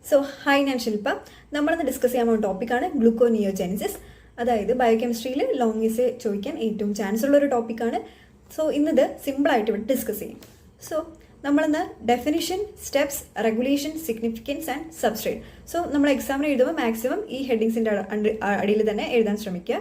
So, hi, I am Silpa. We will discuss the topic on gluconeogenesis. That is, biochemistry long is a chance topic. So, in this simple item discuss. So, we will definition, steps, regulation, significance and substrate. So, we will examine maximum these headings in the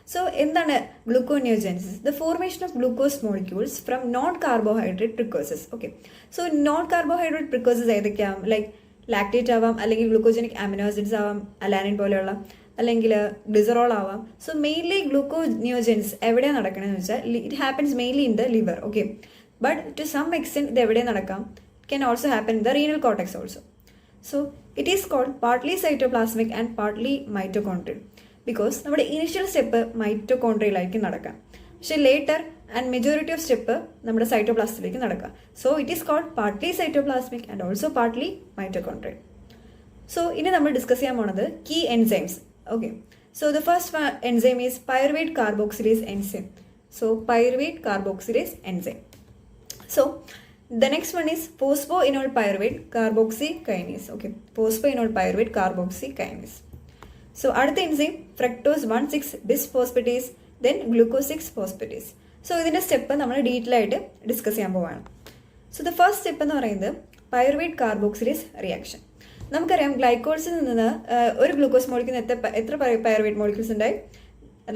So, what gluconeogenesis? The formation of glucose molecules from non-carbohydrate precursors. Okay. So, non-carbohydrate precursors are like lactate ആവാം അല്ലെങ്കിൽ glucogenic amino acids ആവാം alanine പോലെയുള്ള അല്ലെങ്കിൽ glycerol ആവാം. So mainly ഗ്ലൂക്കോനിയോജെൻസ് എവിടെയാണ് നടക്കണമെന്ന് വെച്ചാൽ it happens mainly in the liver. Okay, but to some extent ഇത് എവിടെ നടക്കാം? It can also happen in the renal cortex also. So it is called partly cytoplasmic and partly mitochondrial because നമ്മുടെ initial step മൈറ്റോകോൺട്രിയലായിരിക്കും നടക്കാം, പക്ഷേ later and majority of step നമ്മുടെ സൈറ്റോപ്ലാസത്തിലേക്ക് നടക്കുക. So it is called partly cytoplasmic and also partly mitochondrial. So ഇനി നമ്മൾ discuss ചെയ്യാൻ പോണത് key enzymes. Okay, so the first enzyme is pyruvate carboxylase enzyme. So pyruvate carboxylase enzyme. So the next one is phosphoenol pyruvate carboxykinase. Okay, phosphoenol pyruvate carboxykinase. So അടുത്ത enzyme fructose 1,6 bisphosphatase then glucose 6 phosphatase. So ഇതിൻ്റെ step നമ്മൾ detail ആയിട്ട് discuss ചെയ്യാൻ പോവാണ്. So the first step എന്ന് പറയുന്നത് pyruvate carboxylase reaction. നമുക്കറിയാം ഗ്ലൈക്കോൾസിൽ നിന്ന് ഒരു ഗ്ലൂക്കോസ് മോളിക്യൂളിന് എത്ര പൈറുവേറ്റ് മോളിക്യൂൾസ് ഉണ്ടായി?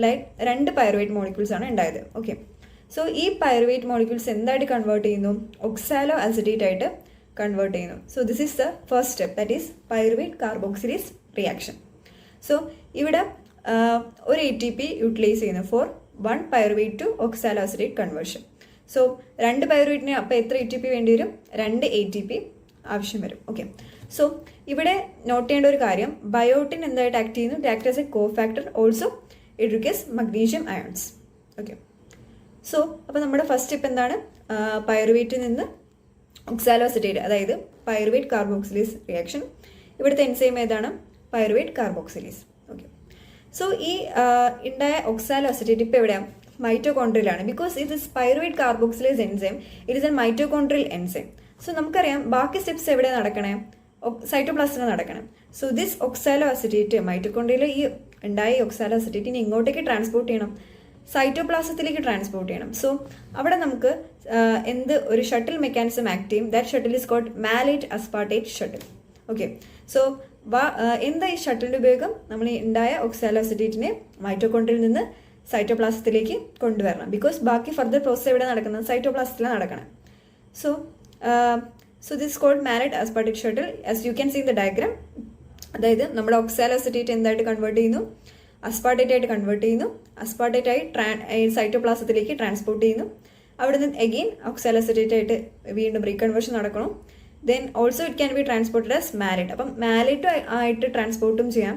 ലൈക്ക് 2 പൈറുവേറ്റ് മോളിക്യൂൾസ് ആണ് ഉണ്ടായത്. ഓക്കെ, സോ ഈ പൈറുവേറ്റ് മോളിക്യൂൾസ് എന്തായിട്ട് കൺവേർട്ട് ചെയ്യുന്നു? ഒക്സാലോ അസിറ്റേറ്റ് ആയിട്ട് കൺവേർട്ട് ചെയ്യുന്നു. So this is the first step, that is pyruvate carboxylase reaction. So ഇവിടെ ഒരു ATP യൂട്ടിലൈസ് ചെയ്യുന്നു for 1 pyruvate to oxaloacetate conversion. So 2 പൈറുവേറ്റിന് അപ്പോൾ എത്ര ATP വേണ്ടി വരും? 2 ATP ആവശ്യം വരും. ഓക്കെ, സോ ഇവിടെ നോട്ട് ചെയ്യേണ്ട ഒരു കാര്യം, ബയോട്ടിൻ എന്തായിട്ട് ആക്ട് ചെയ്യുന്നു? It act as A co factor, also it requires magnesium ions. Okay, so അപ്പോൾ നമ്മുടെ ഫസ്റ്റ് സ്റ്റെപ്പ് എന്താണ്? പൈറുവേറ്റിൽ നിന്ന് ഒക്സാലോ അസിറ്റേറ്റ്, അതായത് പൈറുവേറ്റ് കാർബോക്സിലേസ് റിയാക്ഷൻ. ഇവിടുത്തെ എൻസൈം ഏതാണ്? Pyruvate carboxylase. ഓക്കെ, സോ ഈ ഉണ്ടായ ഒക്സാലോ അസിറ്റേറ്റ് ഇപ്പോൾ എവിടെയാണ്? മൈറ്റോകോൺട്രിയലാണ്. ബിക്കോസ് ഇത് pyruvate carboxylase enzyme, it is A mitochondrial enzyme. So നമുക്കറിയാം ബാക്കി സ്റ്റെപ്സ് എവിടെ നടക്കണേ? സൈറ്റോപ്ലാസ്റ്റിൽ നടക്കണം. സോ ദിസ് ഒക്സാലോ അസിറ്റേറ്റ് മൈറ്റോകോൺട്രിയയിൽ ഈ ഉണ്ടായ ഒക്സാലോ അസിറ്റേറ്റിനെ ഇങ്ങോട്ടേക്ക് ട്രാൻസ്പോർട്ട് ചെയ്യണം, സൈറ്റോപ്ലാസത്തിലേക്ക് ട്രാൻസ്പോർട്ട് ചെയ്യണം. സോ അവിടെ നമുക്ക് ഒരു ഷട്ടിൽ മെക്കാനിസം ആക്ട് ചെയ്യും. That shuttle is called malate aspartate shuttle. Okay, so എന്താ ഈ ഷട്ടിലിൻ്റെ ഉപയോഗം? നമ്മൾ ഈ ഉണ്ടായ ഒക്സാലോ അസിറ്റേറ്റിനെ മൈറ്റോകോൺട്രിയയിൽ നിന്ന് സൈറ്റോപ്ലാസത്തിലേക്ക് കൊണ്ടുവരണം. ബിക്കോസ് ബാക്കി ഫർദർ പ്രോസസ് എവിടെ നടക്കുന്നത്? സൈറ്റോപ്ലാസത്തിലാണ് നടക്കണം. So this called malate aspartate shuttle. As you can see in the diagram, അതായത് നമ്മുടെ ഒക്സാലോ അസിറ്റേറ്റ് എന്തായിട്ട് കൺവേർട്ട് ചെയ്യുന്നു? അസ്പാർട്ടേറ്റ് ആയിട്ട് കൺവേർട്ട് ചെയ്യുന്നു. അസ്പാർട്ടേറ്റ് ആയി സൈറ്റോപ്ലാസത്തിലേക്ക് ട്രാൻസ്പോർട്ട് ചെയ്യുന്നു. അവിടെ നിന്ന് എഗെയിൻ ഒക്സാലോ അസിറ്റേറ്റ് ആയിട്ട് വീണ്ടും റീകൺവേർഷൻ നടക്കണം. Then also it can be transported as malate. അപ്പം മാലേറ്റ് ആയിട്ട് ട്രാൻസ്പോർട്ടും ചെയ്യാം,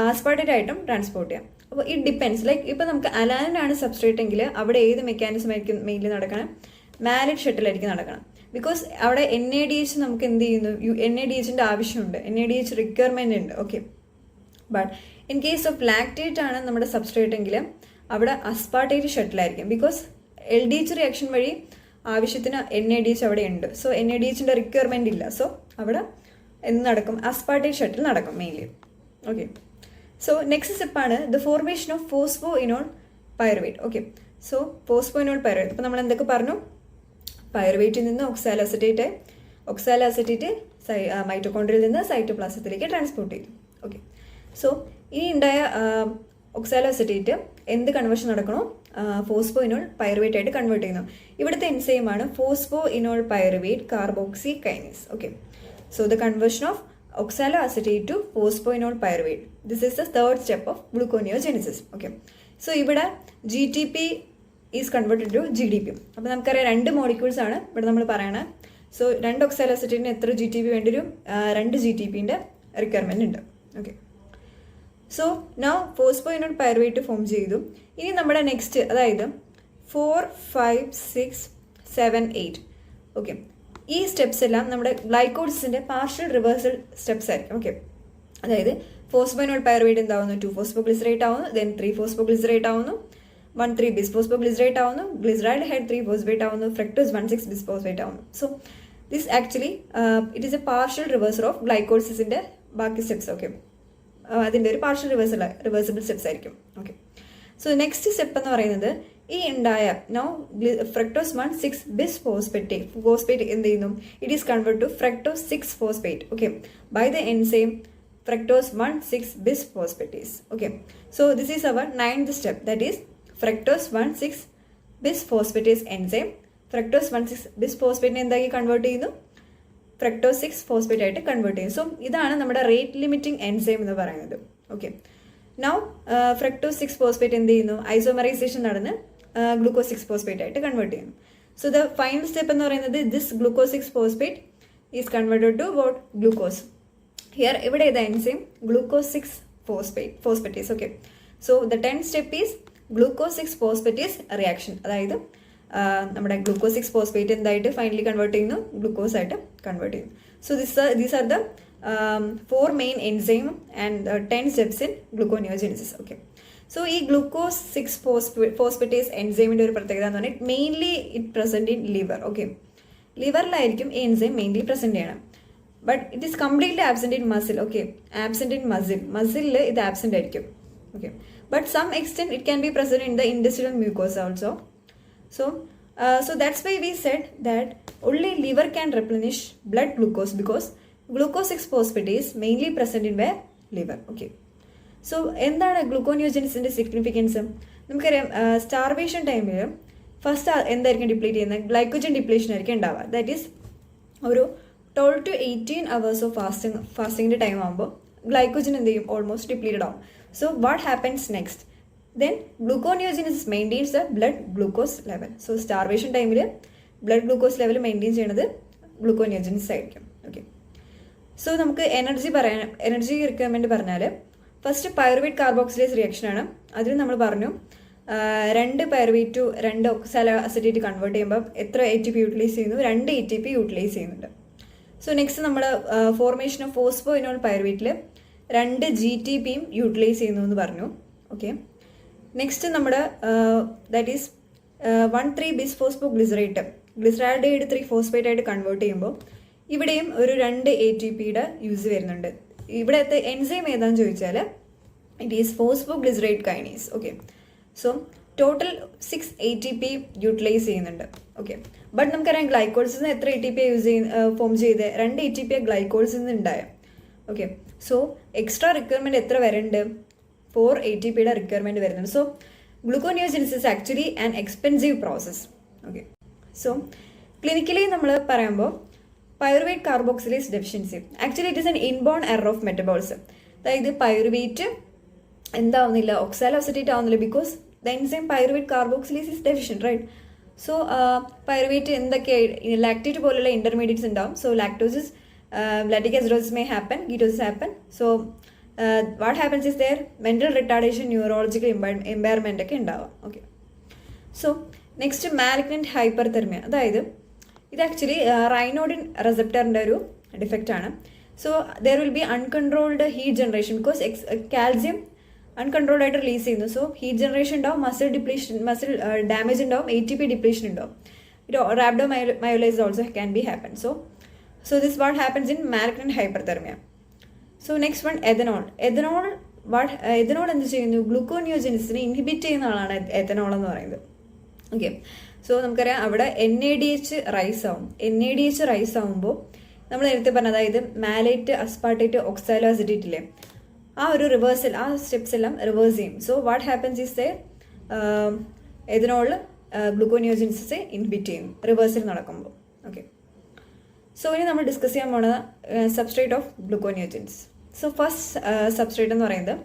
ആസ്പാർട്ടേറ്റ് ആയിട്ടും ട്രാൻസ്പോർട്ട് ചെയ്യാം. അപ്പോൾ ഇറ്റ് ഡിപ്പെൻസ്. ലൈക്ക് ഇപ്പോൾ നമുക്ക് അലാനിനാണ് സബ്സ്ട്രേറ്റ് എങ്കിൽ അവിടെ ഏത് മെക്കാനിസം ആയിരിക്കും മെയിൻലി നടക്കണം? മാലേറ്റ് ഷട്ടിലായിരിക്കും നടക്കണം. ബിക്കോസ് അവിടെ NADH നമുക്ക് എന്ത് ചെയ്യുന്നു? NADHൻ്റെ ആവശ്യമുണ്ട്, NADH റിക്വയർമെൻ്റ് ഉണ്ട്. Okay, but in case of lactate ആണ് നമ്മുടെ സബ്സ്ട്രേറ്റ് എങ്കിൽ അവിടെ അസ്പാർട്ടേറ്റ് ഷട്ടിലായിരിക്കും. ബിക്കോസ് LDH റിയാക്ഷൻ വഴി ആവശ്യത്തിന് NADH അവിടെ ഉണ്ട്. സോ NADHൻ്റെ റിക്വയർമെൻ്റ് ഇല്ല. സോ അവിടെ എന്ത് നടക്കും? അസ്പാർട്ടേറ്റ് ഷട്ടിൽ നടക്കും മെയിൻലി. ഓക്കെ, സോ നെക്സ്റ്റ് സ്റ്റെപ്പാണ് the formation of phosphoenol pyruvate. Okay, so phosphoenol pyruvate. ഇപ്പോൾ നമ്മൾ എന്തൊക്കെ പറഞ്ഞു? പൈറുവേറ്റിൽ നിന്ന് ഒക്സാലോ അസിറ്റേറ്റ് മൈറ്റോകോൺട്രിയയിൽ നിന്ന് സൈറ്റോപ്ലാസത്തിലേക്ക് ട്രാൻസ്പോർട്ട് ചെയ്തു. ഓക്കെ, സോ ഇനി ഉണ്ടായ ഒക്സാലോ അസിറ്റേറ്റ് എന്ത് കൺവേർഷൻ നടക്കണോ? ഫോസ്ഫോഇനോൾ പൈറുവേറ്റ് ആയിട്ട് കൺവേർട്ട് ചെയ്യുന്നു. ഇവിടുത്തെ എൻസൈമാണ് phosphoenol pyruvate carboxykinase. Okay, so the conversion of oxalo acetate to phosphoenol pyruvate. This is the third step of gluconeogenesis. Okay, so ഇവിടെ GTP is converted to GDP. അപ്പോൾ നമുക്കറിയാം 2 molecules ആണ് ഇവിടെ നമ്മൾ പറയണത്. സോ 2 ഒക്സാലോ അസിറ്റേറ്റിന് എത്ര GTP വേണ്ടി വരും? 2 GTPൻ്റെ റിക്വയർമെൻ്റ് ഉണ്ട്. Okay, so now phosphoenol pyruvate form ചെയ്തു. ഇനി നമ്മുടെ നെക്സ്റ്റ്, അതായത് 4, 5, 6, 7, 8. ഓക്കെ, ഈ സ്റ്റെപ്സ് എല്ലാം നമ്മുടെ ഗ്ലൈക്കോളിസിൻ്റെ പാർഷ്യൽ റിവേഴ്സൽ സ്റ്റെപ്സ് ആയിരിക്കും. ഓക്കെ, അതായത് ഫോസ്ഫോഇനോൾ പൈറുവേറ്റ് എന്താവുന്നു? 2 ഫോസ്ഫോഗ്ലിസറേറ്റ് ആവുന്നു, ദെൻ 3 ഫോസ്ഫോഗ്ലിസറേറ്റ് ആവുന്നു, 1,3 ബിസ്ഫോസ്ഫോഗ്ലിസറേറ്റ് ആവുന്നു, ഗ്ലിസറൈഡ് ഹെഡ് 3 ഫോസ്ഫേറ്റ് ആവുന്നു, ഫ്രക്ടോസ് 1,6 ബിസ്ഫോസ്ഫേറ്റ് ആവുന്നു. So This actually, it is a partial reversal of glycolysis in the ബാക്കി സ്റ്റെപ്സ്. ഓക്കെ, അതിൻ്റെ ഒരു പാർഷ്യൽ റിവേഴ്സിബിൾ സ്റ്റെപ്സ് ആയിരിക്കും. ഓക്കെ, സോ നെക്സ്റ്റ് സ്റ്റെപ്പ് എന്ന് പറയുന്നത് ഈ ഉണ്ടായ നോ ഫ്രക്ടോസ് 1,6 ബിസ് ഫോസ്ഫേറ്റ് എന്ത് ചെയ്യുന്നു, it is convert to fructose 6 phosphate. Okay, by the enzyme fructose 1,6 bis phosphatase. Okay, so this is our 9th step, that is fructose 1,6 bis phosphatase enzyme. Fructose 1,6 bis phosphate എന്താക്കി convert ചെയ്യുന്നു, fructose 6 phosphate ആയിട്ട് convert ചെയ്യും. So ഇതാണ് നമ്മുടെ rate limiting enzyme എന്ന് പറയുന്നത്. Okay, now fructose 6 phosphate എന്ത് ചെയ്യുന്നു, ഐസോമറൈസേഷൻ നടന്ന് glucose 6 phosphate ആയിട്ട് കൺവേർട്ട് ചെയ്യുന്നു. സോ ദ ഫൈനൽ സ്റ്റെപ്പ് എന്ന് പറയുന്നത് this glucose 6 phosphate is converted to what, glucose. Here, ഇവിടെ is the enzyme glucose 6 phosphatase. Okay, so the 10th step is glucose 6 phosphatase reaction. അതായത് നമ്മുടെ glucose 6 phosphate എന്തായിട്ട് finally convert ചെയ്യുന്നു, glucose ആയിട്ട് convert ചെയ്യുന്നു. So these are the 4 main enzyme and 10 steps in gluconeogenesis. Okay, so ഈ glucose 6 phosphatase enzyme ഒരു പ്രത്യേകത എന്ന് പറഞ്ഞാൽ mainly it present in liver. Okay, ലിവറിലായിരിക്കും ഈ എൻസൈം മെയിൻലി പ്രസന്റ് ചെയ്യണം. But it is completely absent in muscle. Okay, absent in muscle. Muscle is absent. Okay, but some extent it can be present in the intestinal mucosa also. So that's why we said that only liver can replenish blood glucose, because glucose 6 phosphate is mainly present in where, liver. Okay, so എന്താണ് ഗ്ലൂക്കോനിയോജനിസിന്റെ significance നമുക്കറിയാം. Starvation ടൈമിൽ first എന്തായിരിക്കും deplete ചെയ്യുന്നത്, glycogen depletion ആയിരിക്കും ഉണ്ടാവുക. That is ഒരു 12 to 18 hours of ഫാസ്റ്റിങ്ങിൻ്റെ time ആകുമ്പോൾ ഗ്ലൈക്കോജൻ എന്ത് ചെയ്യും, ഓൾമോസ്റ്റ് ഡിപ്ലീറ്റഡ് ആവും. So what happens next, then gluconeogenesis maintains the blood glucose level. So starvation ടൈമിൽ ബ്ലഡ് ഗ്ലൂക്കോസ് ലെവൽ മെയിൻറ്റെയിൻ ചെയ്യുന്നത് ഗ്ലൂക്കോനിയോജനിസ് ആയിരിക്കും. ഓക്കെ, സോ നമുക്ക് എനർജി റിക്വയർമെൻറ്റ് പറഞ്ഞാൽ ഫസ്റ്റ് പൈറുവേറ്റ് കാർബോക്സിലേസ് റിയാക്ഷനാണ്. അതിന് നമ്മൾ പറഞ്ഞു 2 pyruvate to 2 oxaloacetate convert ചെയ്യുമ്പോൾ എത്ര ATP യൂട്ടിലൈസ് ചെയ്യുന്നു, 2 ATP യൂട്ടിലൈസ് ചെയ്യുന്നുണ്ട്. സോ നെക്സ്റ്റ് നമ്മുടെ ഫോർമേഷൻ ഓഫ് ഫോസ്ഫോഇനോൾ പൈറുവേറ്റിൽ 2 GTPയും യൂട്ടിലൈസ് ചെയ്യുന്നു എന്ന് പറഞ്ഞു. ഓക്കെ, നെക്സ്റ്റ് നമ്മുടെ that is 1,3 bisphosphoglyceraldehyde 3 phosphate ആയിട്ട് കൺവേർട്ട് ചെയ്യുമ്പോൾ ഇവിടെയും ഒരു 2 ATPയുടെ യൂസ് വരുന്നുണ്ട്. ഇവിടുത്തെ എൻസൈം ഏതാണെന്ന് ചോദിച്ചാൽ it is phosphoglyceride kinase. Okay, so total 6 ATP utilise ചെയ്യുന്നുണ്ട്. ഓക്കെ, ബട്ട് നമുക്കറിയാം ഗ്ലൈക്കോളിസിൽ നിന്ന് എത്ര ATP ഫോം ചെയ്ത്, 2 ATP ഗ്ലൈക്കോളിസിൽ നിന്ന് ഉണ്ടായ. ഓക്കെ, സോ എക്സ്ട്രാ റിക്വയർമെൻറ്റ് എത്ര വരുന്നുണ്ട്, 4 ATPയുടെ റിക്വയർമെൻറ്റ് വരുന്നുണ്ട്. So gluconeogenesis actually an expensive process. Okay, so clinically നമ്മൾ പറയുമ്പോൾ pyruvate carboxylase deficiency actually it is an inborn error of metabolism. അതായത് പൈറുവേറ്റ് എന്താവുന്നില്ല, ഓക്സാലോഅസറ്റേറ്റ് ആവുന്നില്ല, because the enzyme pyruvate carboxylase is deficient, right? So pyruvate എന്തൊക്കെ lactate പോലുള്ള intermediates ഉണ്ടാവും. So lactosis, lactic acidosis may happen, ketosis happen. So what happens is there mental retardation, neurological impairment ഒക്കെ ഉണ്ടാവാം. Okay, so next malignant hyperthermia. അതായത് ഇത് actually ryanodine റിസപ്റ്ററിൻ്റെ ഒരു defect ആണ്. So there will be uncontrolled heat generation, because calcium uncontrolled ആയിട്ട് release ചെയ്യുന്നു. So heat generation ഉണ്ടാവും, മസിൽ ഡാമേജ് ഉണ്ടാവും, ATP ഡിപ്ലീഷൻ ഉണ്ടാവും. Rhabdomyolysis also can be happen. So this what happens in malignant hyperthermia. So next one ethanol. Ethanol എന്ത് ചെയ്യുന്നു, ഗ്ലൂക്കോനിയോജനിസിനെ inhibit ചെയ്യുന്ന ആളാണ് ethanol എന്ന് പറയുന്നത്. ഓക്കെ, സോ നമുക്കറിയാം അവിടെ NADH റൈസ് ആവും. NADH റൈസ് ആവുമ്പോൾ നമ്മൾ നേരത്തെ പറഞ്ഞ അതായത് മാലേറ്റ്, അസ്പാർട്ടേറ്റ്, ഓക്സാലോ അസിറ്റേറ്റ് ഇല്ലേ, ആ ഒരു റിവേഴ്സൽ, ആ സ്റ്റെപ്സ് എല്ലാം റിവേഴ്സ് ചെയ്യും. So what happens is ethanol ഗ്ലൂക്കോനിയോജനിസിനെ ഇൻഹിബിറ്റ് ചെയ്യും റിവേഴ്സൽ നടക്കുമ്പോൾ. ഓക്കെ, സോ ഇനി നമ്മൾ ഡിസ്കസ് ചെയ്യാൻ പോകുന്നത് substrate of gluconeogenesis. So first substrate എന്ന് പറയുന്നത്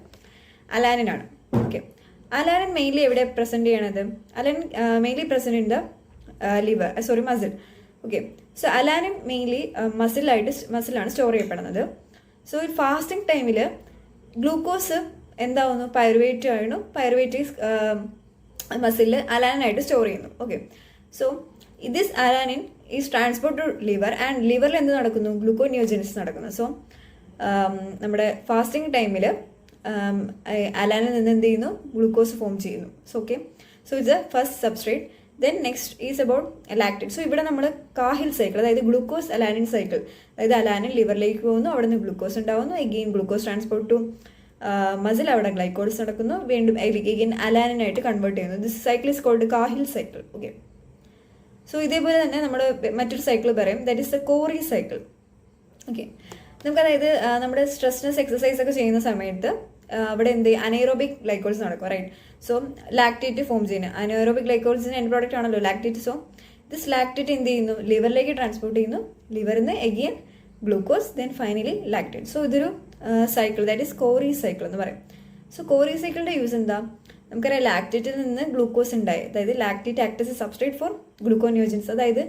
അലാനിൻ ആണ്. ഓക്കെ, അലാനിൻ മെയിൻലി എവിടെ പ്രസന്റ് ചെയ്യണത്, alanine mainly present in the muscle. Okay, so alanine mainly മസിലാണ് സ്റ്റോർ ചെയ്യപ്പെടുന്നത്. സോ ഫാസ്റ്റിംഗ് ടൈമിൽ ഗ്ലൂക്കോസ് എന്താവുന്നു, പൈറുവേറ്റ് ആയിരുന്നു, പൈറുവേറ്റ് മസിലിൽ അലാനിനായിട്ട് സ്റ്റോർ ചെയ്യുന്നു. Okay, so this alanine is transport to liver and ലിവറിൽ എന്ത് നടക്കുന്നു, ഗ്ലൂക്കോനിയോജനിസിസ് നടക്കുന്നു. സോ നമ്മുടെ ഫാസ്റ്റിംഗ് ടൈമിൽ അലാനിൽ നിന്ന് എന്ത് ചെയ്യുന്നു, ഗ്ലൂക്കോസ് ഫോം ചെയ്യുന്നു. So okay, so it's a first substrate. Then next is about lactate. So ഇവിടെ നമ്മൾ കാഹിൽ സൈക്കിൾ, അതായത് ഗ്ലൂക്കോസ് അലാനിൻ സൈക്കിൾ, അതായത് അലാനിൻ ലിവറിലേക്ക് പോകുന്നു, അവിടെ നിന്ന് ഗ്ലൂക്കോസ് ഉണ്ടാവുന്നു, again glucose transport to muscle, അവിടെ ഗ്ലൈക്കോളിസ് നടക്കുന്നു, വീണ്ടും എഗെയിൻ അലാനിനായിട്ട് കൺവേർട്ട് ചെയ്യുന്നു. This cycle is called Cahill cycle. Okay, so ഇതേപോലെ തന്നെ നമ്മൾ മറ്റൊരു സൈക്കിൾ പറയും, that is the Cori cycle. Okay, നമുക്കതായത് നമ്മുടെ സ്ട്രെസ്നെസ് എക്സസൈസ് ഒക്കെ ചെയ്യുന്ന സമയത്ത് അവിടെ എന്ത് ചെയ്യും, അനൈറോബിക് ഗ്ലൈക്കോൾസ് നടക്കും, റൈറ്റ്? സോ ലാക്ടേറ്റ് ഫോം ചെയ്യുന്നത് അനൈറോബിക് ഗ്ലൈക്കോൾസിന് എൻഡ് പ്രോഡക്റ്റ് ആണല്ലോ ലാക്ടേറ്റ്. സോ ദിസ് ലാക്ടേറ്റ് എന്ത് ചെയ്യുന്നു, ലിവറിലേക്ക് ട്രാൻസ്പോർട്ട് ചെയ്യുന്നു, ലിവറിൽ നിന്ന് again glucose, then finally lactate. So ഇതൊരു cycle, that is Cori cycle എന്ന് പറയും. സോ കോറി സൈക്കിളിന്റെ യൂസ് എന്താ, നമുക്കറിയാം ലാക്ടേറ്റിൽ നിന്ന് ഗ്ലൂക്കോസ് ഉണ്ടായി, അതായത് lactate act as a substrate for gluconeogenesis, അതായത്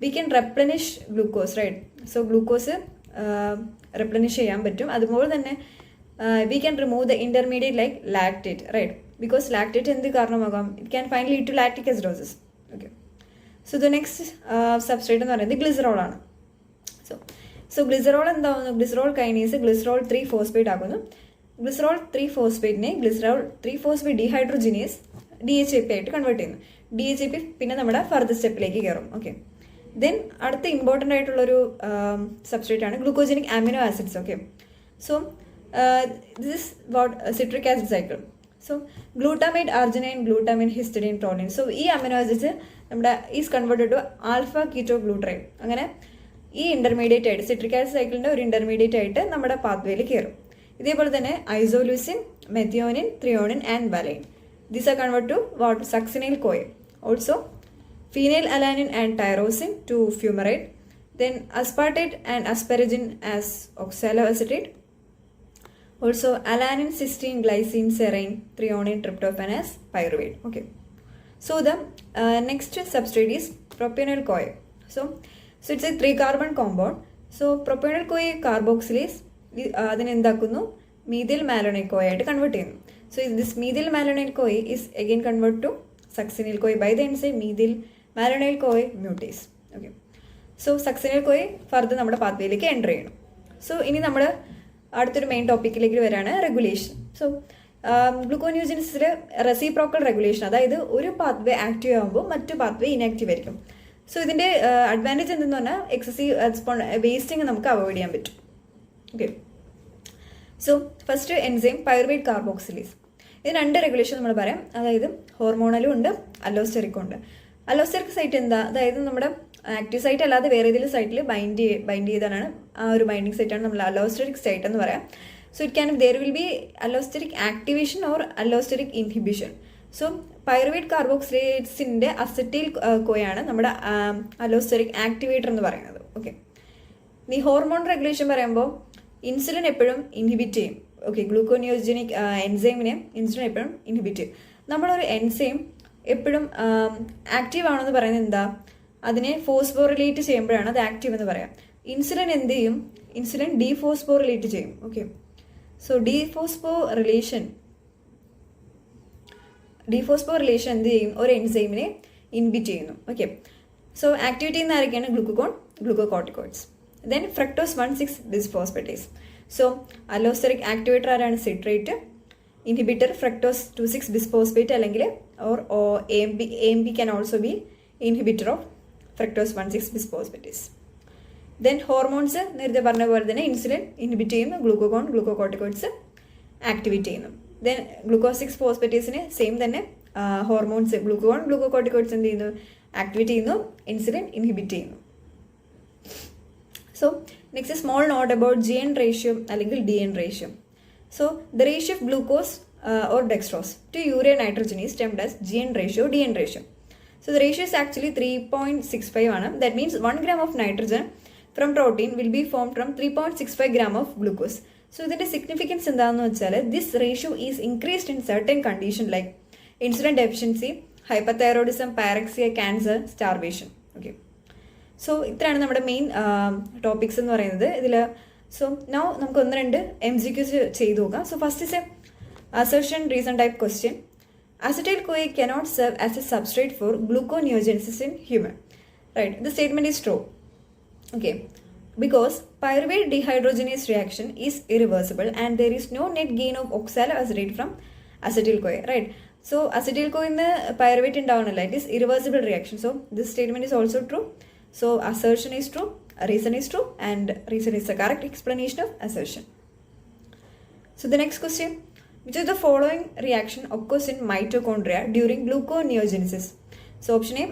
we can replenish glucose, right? So glucose replenish ചെയ്യാൻ പറ്റും. അതുപോലെ തന്നെ we can remove the intermediate like lactate, right? Because lactate എന്ത് കാരണമാകാം, it can finally lead to lactic acidosis. Okay, so the next substrate എന്ന് പറയുന്നത് glycerol ആണ്. So glycerol എന്താവുന്നു, ഗ്ലിസറോൾ കൈനേസ് ഗ്ലിസറോൾ 3-ഫോസ്ഫേറ്റ് ആകുന്നു. ഗ്ലിസറോൾ 3-ഫോസ്ഫേറ്റിനെ ഗ്ലിസറോൾ 3-ഫോസ്ഫേറ്റ് ഡീഹൈഡ്രോജിനേസ് DHAP ആയിട്ട് convert ചെയ്യുന്നു. DHAP പിന്നെ നമ്മുടെ ഫർദർ സ്റ്റെപ്പിലേക്ക് കയറും. ഓക്കെ, ദെൻ അടുത്ത ഇമ്പോർട്ടൻ്റ് ആയിട്ടുള്ളൊരു സബ്സ്ട്രേറ്റ് ആണ് glucogenic amino acids. Okay, so this is about citric acid cycle. So glutamate, arginine, glutamine, histidine, proline. So ഈ അമിനോ ആസിഡ്സ് നമ്മുടെ ഈസ് കൺവേർട്ടഡ് ടു ആൽഫ കീറ്റോഗ്ലൂട്ടറൈൻ. അങ്ങനെ ഈ ഇന്റർമീഡിയറ്റ് ആയിട്ട് സിട്രിക് ആസിഡ് സൈക്കിളിന്റെ ഒരു ഇന്റർമീഡിയറ്റ് ആയിട്ട് നമ്മുടെ പാത്വേയിൽ കയറും. ഇതേപോലെ തന്നെ isoleucine, methionine, threonine and valine. These are convert to what, succinyl CoA. Also phenylalanine and tyrosine to fumarate. Then aspartate and asparagine as oxaloacetate. Also alanine, cysteine, glycine, serine, threonine, tryptophan as pyruvate. Okay, so the next substrate is propionyl CoA. So it's a 3-carbon compound. So propionyl CoA carboxylase adine endakkunnu, methyl malonyl CoA ആയിട്ട് convert ചെയ്യുന്നു. So this methyl malonyl CoA is again converted to succinyl CoA by the enzyme methyl malonyl CoA mutase. Okay, so succinyl CoA further നമ്മുടെ പാത്വേയിലേക്ക് enter ചെയ്യണം. So ഇനി നമ്മൾ അടുത്തൊരു main ടോപ്പിക്കിലേക്ക് വരാണ് regulation. So ഗ്ലൂക്കോനിയോജനസിൽ reciprocal regulation, അതായത് ഒരു pathway active ആകുമ്പോൾ മറ്റു പാത്വേ ഇനാക്റ്റീവ് ആയിരിക്കും. സോ ഇതിൻ്റെ അഡ്വാൻറ്റേജ് എന്തെന്ന് പറഞ്ഞാൽ എക്സസീവ് വേസ്റ്റിംഗ് നമുക്ക് അവോയ്ഡ് ചെയ്യാൻ പറ്റും. Okay, so first enzyme pyruvate carboxylase. ഇത് 2 റെഗുലേഷൻ നമ്മൾ പറയാം, അതായത് ഹോർമോണലും ഉണ്ട്, അലോസ്റ്റെറിക്കും ഉണ്ട്. അലോസ്റ്റെറിക് സൈറ്റ് എന്താ, അതായത് നമ്മുടെ ആക്റ്റീവ് സൈറ്റ് അല്ലാതെ വേറെ ഏതെങ്കിലും സൈറ്റിൽ ബൈൻഡ് ചെയ്താണ് ആ ഒരു ബൈൻഡിങ് സൈറ്റാണ് നമ്മൾ അലോസ്റ്റെറിക് സൈറ്റ് എന്ന് പറയാം. So it can there will be allosteric activation or allosteric inhibition. So pyruvate കാർബോക്സിലേറ്റ്സിൻ്റെ അസറ്റൈൽ കോയാണ് നമ്മുടെ അലോസ്റ്റെറിക് ആക്ടിവേറ്റർ എന്ന് പറയുന്നത്. ഓക്കെ, ഈ ഹോർമോൺ റെഗുലേഷൻ പറയുമ്പോൾ ഇൻസുലിൻ എപ്പോഴും ഇൻഹിബിറ്റ് ചെയ്യും. ഓക്കെ, ഗ്ലൂക്കോനിയോജനിക് എൻസൈമിനെ ഇൻസുലിൻ എപ്പോഴും ഇൻഹിബിറ്റ് ചെയ്യും. നമ്മളൊരു എൻസൈം എപ്പോഴും ആക്റ്റീവ് ആണെന്ന് പറയുന്നത് എന്താ, അതിനെ ഫോസ്ഫോറിലേറ്റ് ചെയ്യുമ്പോഴാണ് അത് ആക്റ്റീവ് എന്ന് പറയാം. ഇൻസുലിൻ എന്ത് ചെയ്യും, ഇൻസുലിൻ ഡീഫോസ്ഫോറിലേറ്റ് ചെയ്യും. ഓക്കെ, സോ ഡീഫോസ്ഫോറിലേഷൻ എന്ത് ചെയ്യും, ഒരു എൻസൈമിനെ ഇൻഹിബിറ്റ് ചെയ്യുന്നു. ഓക്കെ, സോ ആക്ടിവേറ്റ് ചെയ്യുന്ന ആരൊക്കെയാണ്, glucocorticoids. Then fructose 1,6 bisphosphatase. So allosteric activator ആരാണ്, സിട്രേറ്റ്. ഇൻഹിബിറ്റർ ഫ്രക്ടോസ് 2,6 ബിസ്ഫോസ്ഫേറ്റ് അല്ലെങ്കിൽ or AMP can also be inhibitor of fructose 1,6 bisphosphatase. Then hormones നേരത്തെ പറഞ്ഞ പോലെ തന്നെ ഇൻസുലിൻ ഇൻഹിബിറ്റ് ചെയ്യുന്നു, ഗ്ലൂക്കോകോർട്ടിക്കോയിഡ്സ് ആക്ടിവേറ്റ് ചെയ്യുന്നു. ദെൻ ഗ്ലൂക്കോസ് 6 ഫോസ്ഫേറ്റേസിന് സെയിം തന്നെ ഹോർമോൺസ് ഗ്ലൂക്കോകോർട്ടിക്കോയിഡ്സ് എന്ത് ചെയ്യുന്നു, ആക്ടിവേറ്റ് ചെയ്യുന്നു, ഇൻസുലിൻ ഇൻഹിബിറ്റ് ചെയ്യുന്നു. So next small note about GN ratio അല്ലെങ്കിൽ DN ratio. So the ratio of glucose or dextrose to urea nitrogen is termed as GN ratio, DN ratio. So the ratio is actually 3.65. That means 1 gram of nitrogen from protein will be formed from 3.65 gram of glucose. So the significance in this ratio is increased in certain conditions like insulin deficiency, hyperthyroidism, pyrexia, cancer, starvation. Okay. So ഇത്രയാണ് നമ്മുടെ main topics എന്ന് പറയുന്നത് ഇതിൽ. So now നമുക്ക് 1-2 MCQs ചെയ്തു നോക്കാം. So first is A assertion reason type question. Acetyl CoA cannot serve as a substrate for gluconeogenesis in human. Right, the statement is true. Okay, because pyruvate dehydrogenase reaction is irreversible and there is no net gain of oxaloacetate from acetyl CoA. Right, so acetyl കോയിന്ന് pyruvate ഉണ്ടാവണമല്ലോ, it is irreversible reaction. So this statement is also true. So assertion is true, reason is true, and reason is the correct explanation of assertion. So the next question, which of the following reaction occurs in mitochondria during gluconeogenesis? So option A,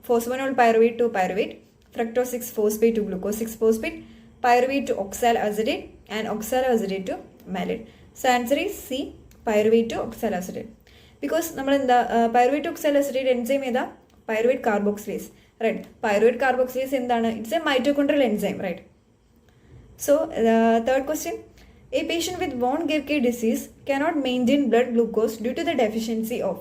phosphoenol pyruvate to pyruvate, fructose 6-phosphate to glucose 6-phosphate, pyruvate to oxaloacetate, and oxaloacetate to malate. So answer is C, pyruvate to oxaloacetate. Because നമ്മൾ എന്താ pyruvate to oxaloacetate enzyme ഏതാ? pyruvate carboxylase. Right, pyruvate carboxylase എന്താണ്? It's a mitochondrial enzyme, right? So third question, a patient with von Gierke disease cannot maintain blood glucose due to the deficiency of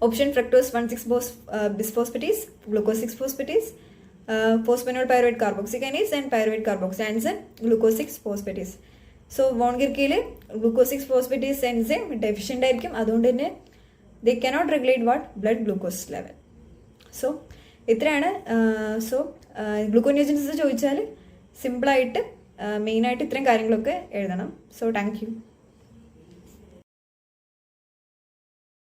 option fructose 1,6-bisphosphatase, glucose 6-phosphatase, phosphoenol pyruvate carboxykinase, and pyruvate carboxy enzyme glucose 6-phosphatase. So von Gierke glucose 6-phosphatase enzyme deficient ആയിരിക്കും, അതുകൊണ്ട് തന്നെ they cannot regulate what? Blood glucose level. So ഇത്രയാണ്. So ഗ്ലൂക്കോനിയോജനിസിസ് ചോദിച്ചാൽ സിമ്പിളായിട്ട് മെയിനായിട്ട് ഇത്രയും കാര്യങ്ങളൊക്കെ എഴുതണം. So thank you.